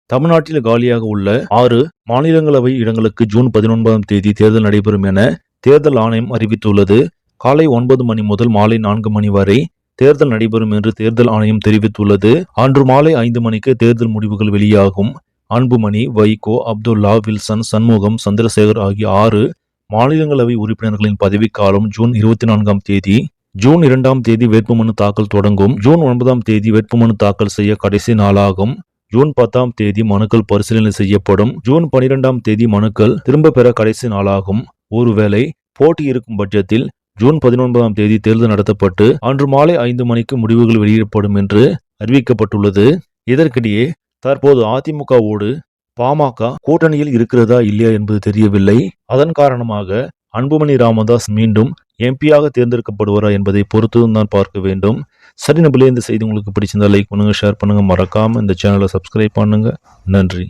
தமிழ்நாட்டில் காலியாக உள்ள 6 மாநிலங்களவை இடங்களுக்கு ஜூன் 19ஆம் தேதி தேர்தல் நடைபெறும் என தேர்தல் ஆணையம் அறிவித்துள்ளது. காலை 9 மணி முதல் மாலை 4 மணி வரை தேர்தல் நடைபெறும் என்று தேர்தல் ஆணையம் தெரிவித்துள்ளது. அன்று மாலை 5 மணிக்கு தேர்தல் முடிவுகள் வெளியாகும். அன்புமணி, வைகோ, அப்துல்லா, வில்சன், சண்முகம், சந்திரசேகர் ஆகிய 6 மாநிலங்களவை உறுப்பினர்களின் பதவிக்காலம் ஜூன் 24ஆம் தேதி. ஜூன் 2ஆம் தேதி வேட்புமனு தாக்கல் தொடங்கும். ஜூன் 9ஆம் தேதி வேட்புமனு தாக்கல் செய்ய கடைசி நாளாகும். ஜூன் 10ஆம் தேதி மனுக்கள் பரிசீலனை செய்யப்படும். ஜூன் 12ஆம் தேதி மனுக்கள் திரும்ப பெற கடைசி நாளாகும். ஒருவேளை போட்டி இருக்கும் பட்சத்தில் ஜூன் 19ஆம் தேதி தேர்தல் நடத்தப்பட்டு அன்று மாலை 5 மணிக்கு முடிவுகள் வெளியிடப்படும் என்று அறிவிக்கப்பட்டுள்ளது. இதற்கிடையே தற்போது அதிமுகவோடு பாமக கூட்டணியில் இருக்கிறதா இல்லையா என்பது தெரியவில்லை. அதன் காரணமாக அன்புமணி ராமதாஸ் மீண்டும் எம்பியாக தேர்ந்தெடுக்கப்படுவாரா என்பதை பொறுத்துதான் பார்க்க வேண்டும். சரி நம்பளே, இந்த செய்தி உங்களுக்கு பிடிச்சிருந்தா லைக் பண்ணுங்க, ஷேர் பண்ணுங்க, மறக்காம இந்த சேனலை சப்ஸ்கிரைப் பண்ணுங்க. நன்றி.